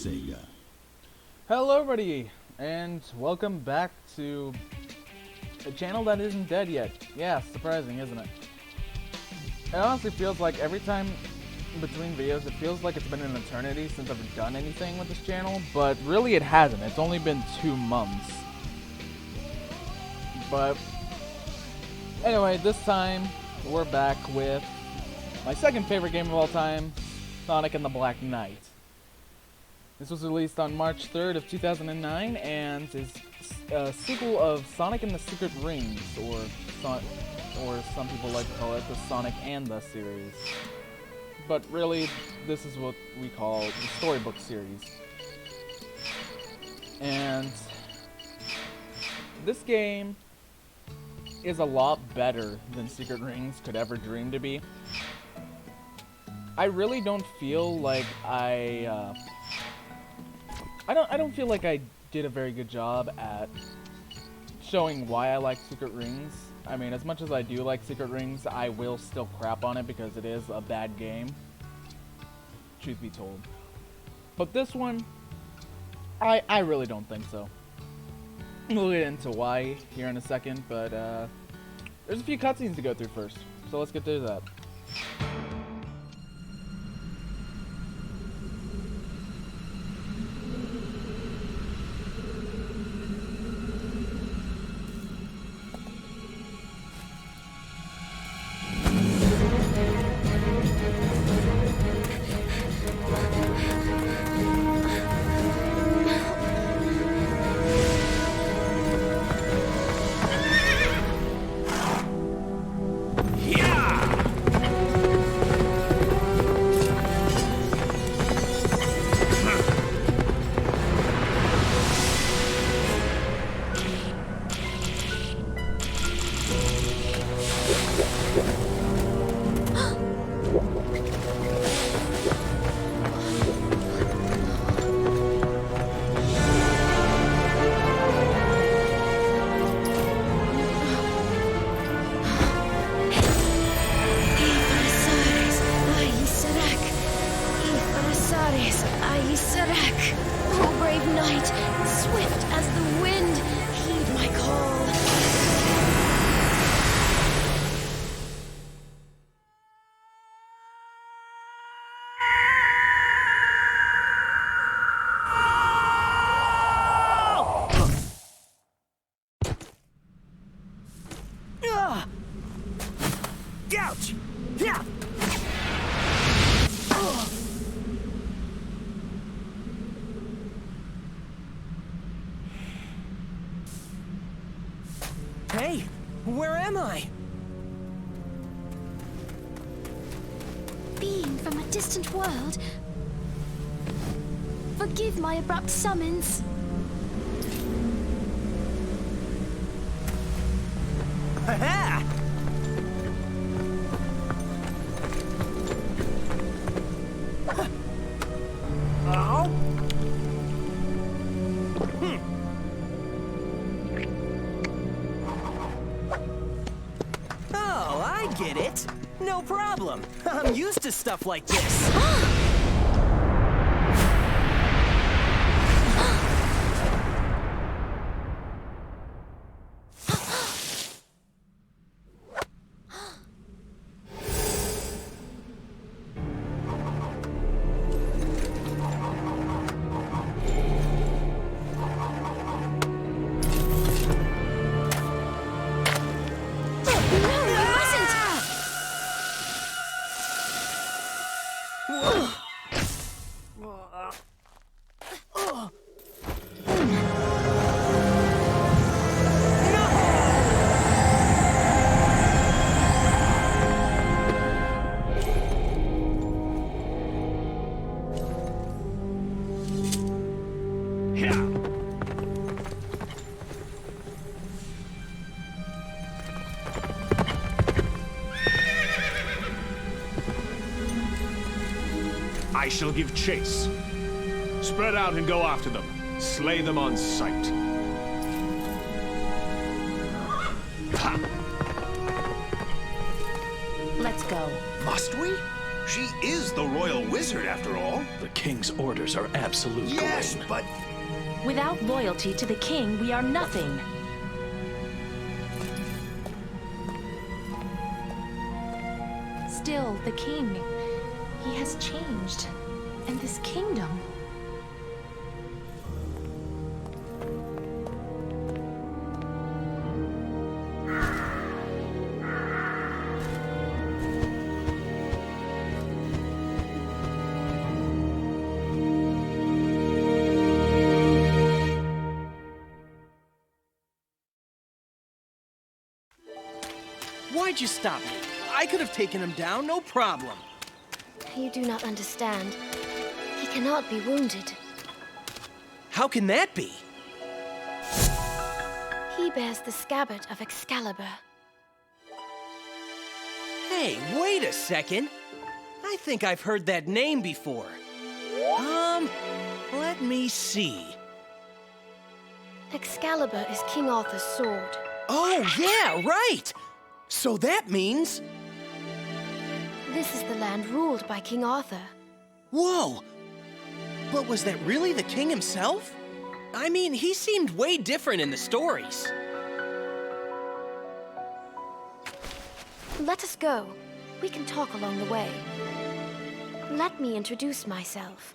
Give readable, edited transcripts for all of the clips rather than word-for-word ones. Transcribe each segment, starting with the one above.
Sega. Hello everybody, and welcome back to a channel that isn't dead yet. Yeah, surprising, isn't it? It honestly feels like every time between videos, it feels like it's been an eternity since I've done anything with this channel, but really it hasn't. It's only been 2 months. But anyway, this time we're back with my second favorite game of all time, Sonic and the Black Knight. This was released on March 3rd of 2009 and is a sequel of Sonic and the Secret Rings, or some people like to call it the Sonic and the series. But really, this is what we call the Storybook series. And this game is a lot better than Secret Rings could ever dream to be. I really don't feel like I don't feel like I did a very good job at showing why I like Secret Rings. I mean, as much as I do like Secret Rings, I will still crap on it because it is a bad game, truth be told. But this one, I really don't think so. We'll get into why here in a second, but there's a few cutscenes to go through first, so let's get to that. Oh, brave knight, swift as the wind, heed my call. Ouch! Yeah! Hey, where am I? Being from a distant world, forgive my abrupt summons. Ha-ha! Oh? Oh, I get it. No problem. I'm used to stuff like this. I shall give chase. Spread out and go after them. Slay them on sight. Ha! Let's go. Must we? She is the royal wizard, after all. The king's orders are absolute, Yes, Gawain. but Without loyalty to the king, we are nothing. Still, the king, he has changed. And this kingdom. Why'd you stop me? I could have taken him down, no problem. You do not understand. He cannot be wounded. How can that be? He bears the scabbard of Excalibur. Hey, wait a second. I think I've heard that name before. Let me see. Excalibur is King Arthur's sword. Oh, yeah, right! So that means... This is the land ruled by King Arthur. Whoa! But was that really the king himself? I mean, he seemed way different in the stories. Let us go. We can talk along the way. Let me introduce myself.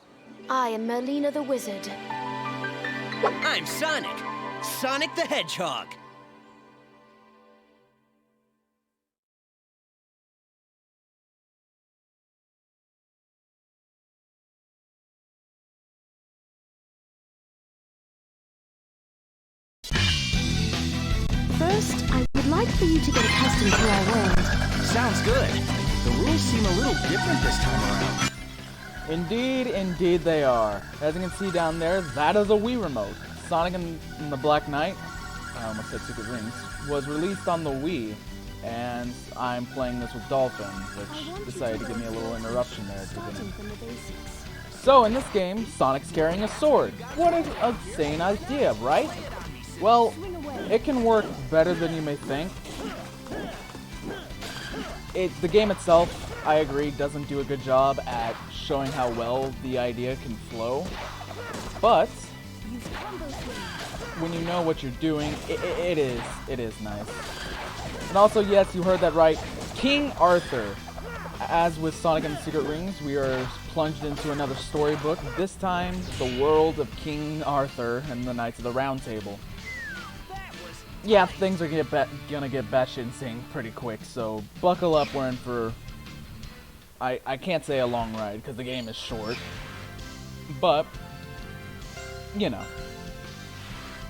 I am Merlina the Wizard. I'm Sonic. Sonic the Hedgehog. First, I would like for you to get accustomed to our world. Sounds good. The rules seem a little different this time around. Indeed they are. As you can see down there, that is a Wii Remote. Sonic and the Black Knight, I almost said Secret Rings, was released on the Wii, and I'm playing this with Dolphin, which decided to give me a little interruption there at the beginning. So in this game, Sonic's carrying a sword. What an insane idea, right? Well, it can work better than you may think. The game itself, I agree, doesn't do a good job at showing how well the idea can flow. But when you know what you're doing, it is nice. And also, yes, you heard that right. King Arthur. As with Sonic and the Secret Rings, we are plunged into another storybook. This time, the world of King Arthur and the Knights of the Round Table. Yeah, things are gonna get batshit insane pretty quick, so buckle up. We're in for, I can't say a long ride because the game is short, but you know,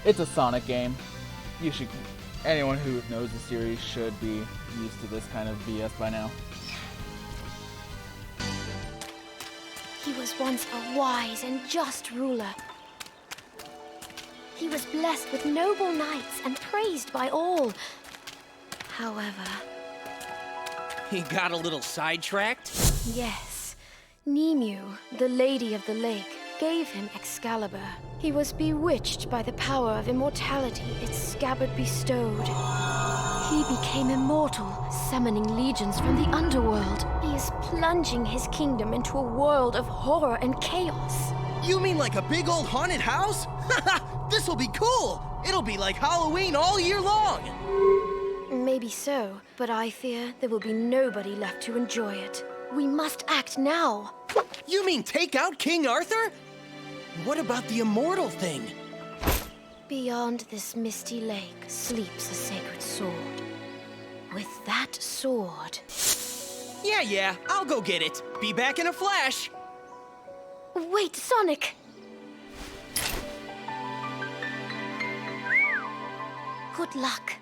it's a Sonic game. Anyone who knows the series should be used to this kind of BS by now. He was once a wise and just ruler. He was blessed with noble knights and praised by all. However... He got a little sidetracked? Yes. Nimue, the Lady of the Lake, gave him Excalibur. He was bewitched by the power of immortality its scabbard bestowed. He became immortal, summoning legions from the underworld. He is plunging his kingdom into a world of horror and chaos. You mean like a big old haunted house? This'll be cool! It'll be like Halloween all year long! Maybe so, but I fear there will be nobody left to enjoy it. We must act now! You mean take out King Arthur? What about the immortal thing? Beyond this misty lake sleeps a sacred sword. With that sword... Yeah, I'll go get it. Be back in a flash. Wait, Sonic! Good luck.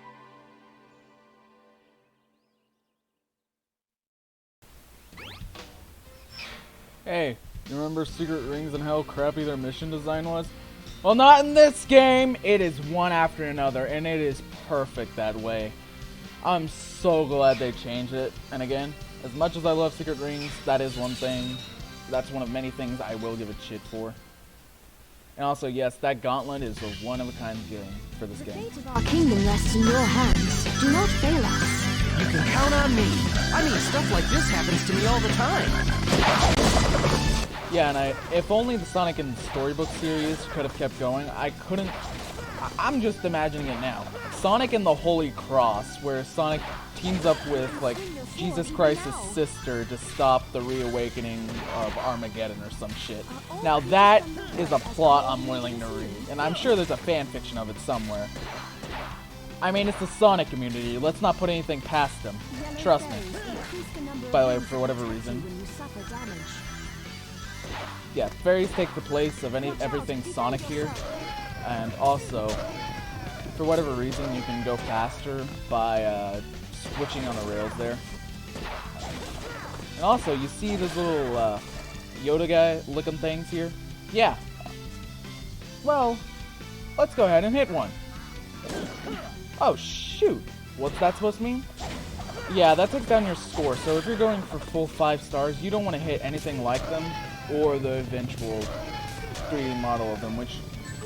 Hey, you remember Secret Rings and how crappy their mission design was? Well, not in this game! It is one after another, and it is perfect that way. I'm so glad they changed it. And again, as much as I love Secret Rings, that is one thing. That's one of many things I will give a shit for. And also, yes, that gauntlet is a one-of-a-kind game for this game. The fate of our kingdom rests in your hands. Do not fail us. You can count on me. I mean, stuff like this happens to me all the time. Yeah, and if only the Sonic and Storybook series could have kept going, I'm just imagining it now. Sonic and the Holy Cross, where Sonic teams up with, like, Jesus Christ's sister to stop the reawakening of Armageddon or some shit. Now that is a plot I'm willing to read, and I'm sure there's a fan fiction of it somewhere. I mean, it's the Sonic community. Let's not put anything past them. Trust me. By the way, for whatever reason. Yeah, fairies take the place of everything Sonic here. And also, for whatever reason, you can go faster by switching on the rails there. And also, you see those little Yoda guy looking things here? Yeah. Well, let's go ahead and hit one. Oh, shoot. What's that supposed to mean? Yeah, that takes down your score. So if you're going for full 5 stars, you don't want to hit anything like them or the eventual 3D model of them, which...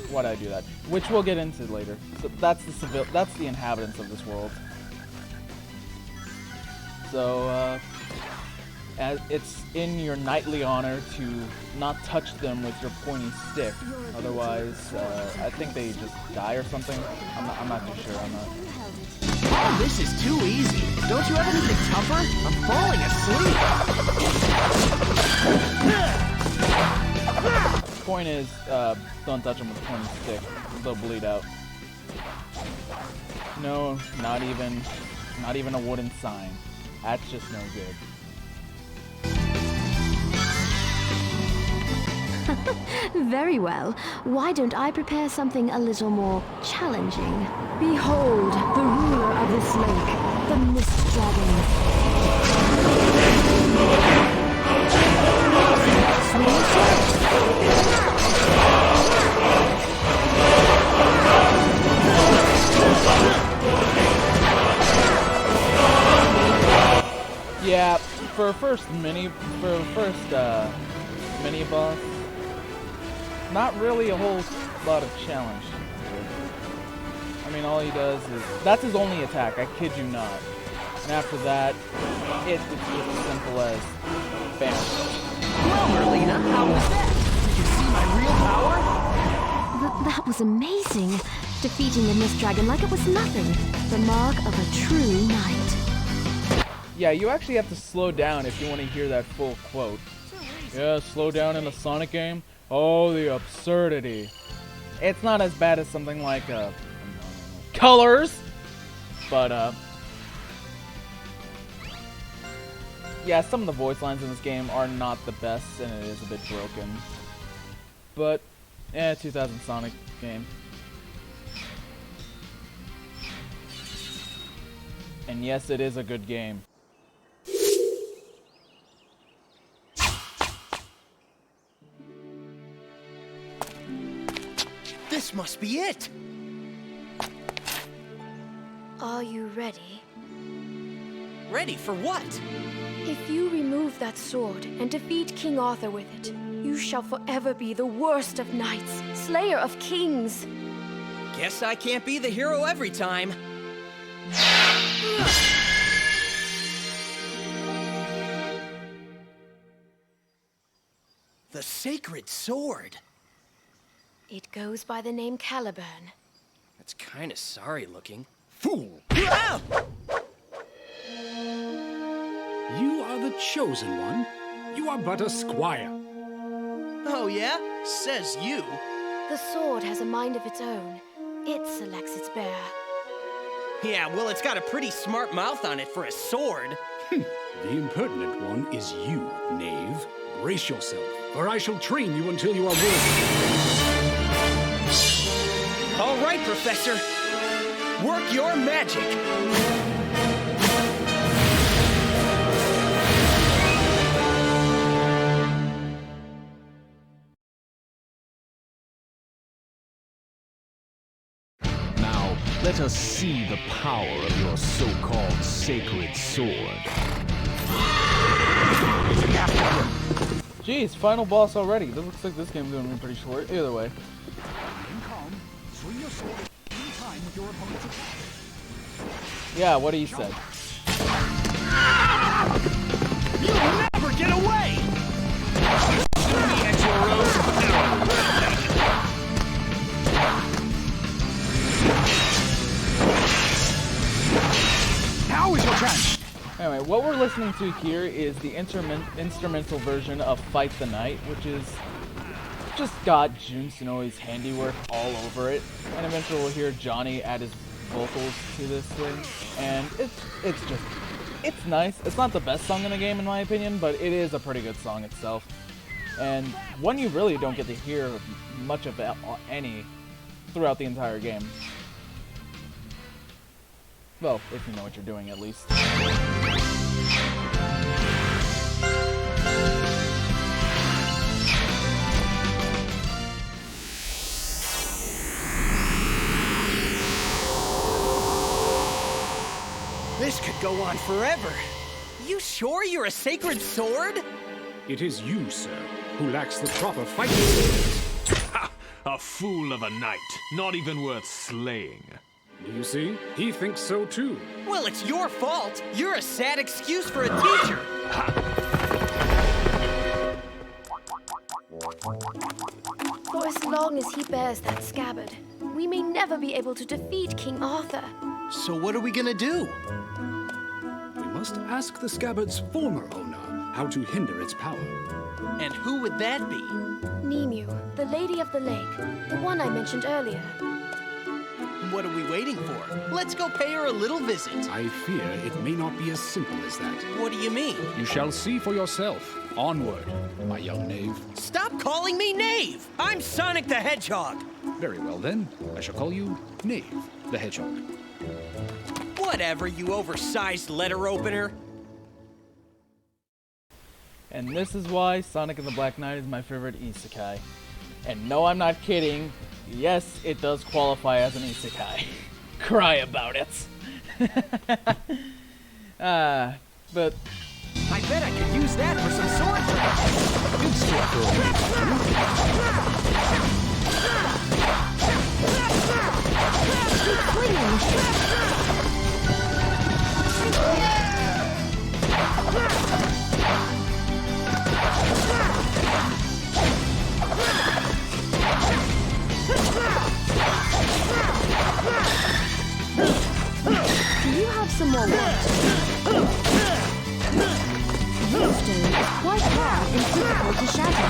Why'd I do that? Which we'll get into later. So that's the inhabitants of this world. So, as it's in your knightly honor to not touch them with your pointy stick. Otherwise, I think they just die or something. I'm not too sure. Oh, this is too easy. Don't you have anything tougher? I'm falling asleep. Point is, don't touch them with a pointy stick. They'll bleed out. No, not even a wooden sign. That's just no good. Very well. Why don't I prepare something a little more challenging? Behold, the ruler of this lake, the Mist Dragon. Yeah, for a first mini boss, not really a whole lot of challenge. I mean, all he does is that's his only attack. I kid you not. And after that, it's just as simple as bam. Well, Merlina, how was that? Did you see my real power? That was amazing. Defeating the Mist Dragon like it was nothing. The mark of a true knight. Yeah, you actually have to slow down if you want to hear that full quote. Yeah, slow down in a Sonic game? Oh, the absurdity. It's not as bad as something like, Colors! But, yeah, some of the voice lines in this game are not the best, and it is a bit broken. But, 2000 Sonic game. And yes, it is a good game. This must be it! Are you ready? Ready for what? If you remove that sword and defeat King Arthur with it, you shall forever be the worst of knights, slayer of kings. Guess I can't be the hero every time. The sacred sword. It goes by the name Caliburn. That's kind of sorry looking. Fool! Ah! You are the chosen one. You are but a squire. Oh yeah? Says you. The sword has a mind of its own. It selects its bearer. Yeah, well, it's got a pretty smart mouth on it for a sword. The impertinent one is you, knave. Brace yourself, for I shall train you until you are worthy. All right, Professor. Work your magic. Now, let us see the power of your so-called sacred sword. Jeez, final boss already. This looks like this game's gonna be pretty short. Either way. Yeah, what he said. You'll never get away! Pursue me at your own peril. Now is your chance! Anyway, what we're listening to here is the instrumental version of Fight the Night, which is just got Jun Sonoi's handiwork all over it. And eventually we'll hear Johnny add his vocals to this thing. And it's nice. It's not the best song in the game in my opinion, but it is a pretty good song itself. And one you really don't get to hear much of any throughout the entire game. Well, if you know what you're doing at least. This could go on forever. You sure you're a sacred sword? It is you, sir, who lacks the proper fighting skills. Ha! A fool of a knight, not even worth slaying. Do you see? He thinks so too. Well, it's your fault. You're a sad excuse for a teacher. For as long as he bears that scabbard, we may never be able to defeat King Arthur. So what are we gonna do? We must ask the scabbard's former owner how to hinder its power. And who would that be? Nemu, the Lady of the Lake, the one I mentioned earlier. What are we waiting for? Let's go pay her a little visit. I fear it may not be as simple as that. What do you mean? You shall see for yourself. Onward, my young knave. Stop calling me Knave! I'm Sonic the Hedgehog! Very well then, I shall call you Knave the Hedgehog. Whatever, you oversized letter opener. And this is why Sonic and the Black Knight is my favorite isekai. And no, I'm not kidding. Yes, it does qualify as an isekai. Cry about it. But I bet I could use that for some swordplay. It's still Do you have some more wood? This stone is quite hard and difficult to shatter.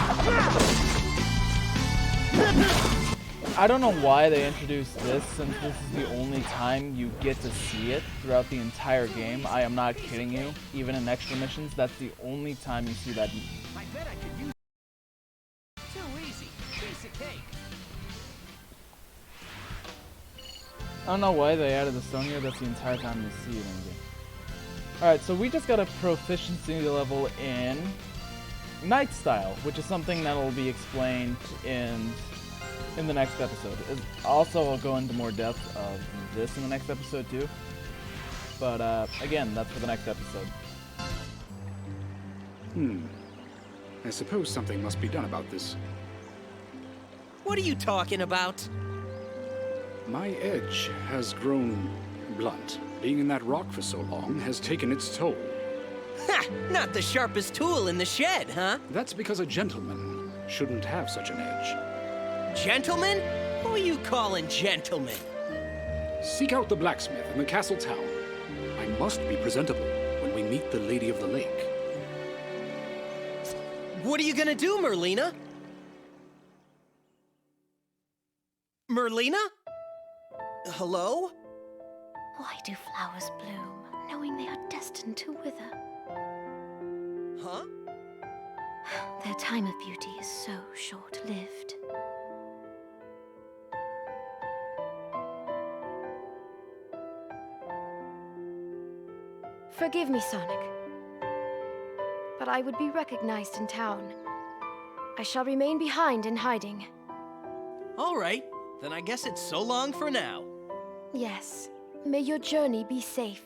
I don't know why they introduced this, since this is the only time you get to see it throughout the entire game. I am not kidding you. Even in extra missions, that's the only time you see that. I bet I could use too easy. Piece of cake. I don't know why they added the stone here. That's the entire time you see it in the game. Alright, so we just got a proficiency level in Night Style, which is something that will be explained in the next episode. Also, I'll go into more depth of this in the next episode too. But again, that's for the next episode. I suppose something must be done about this. What are you talking about? My edge has grown blunt. Being in that rock for so long has taken its toll. Ha! Not the sharpest tool in the shed, huh? That's because a gentleman shouldn't have such an edge. Gentlemen? Who are you calling gentlemen? Seek out the blacksmith in the castle town. I must be presentable when we meet the Lady of the Lake. What are you gonna do, Merlina? Merlina? Hello? Why do flowers bloom, knowing they are destined to wither? Huh? Their time of beauty is so short-lived. Forgive me, Sonic. But I would be recognized in town. I shall remain behind in hiding. All right, then I guess it's so long for now. Yes. May your journey be safe.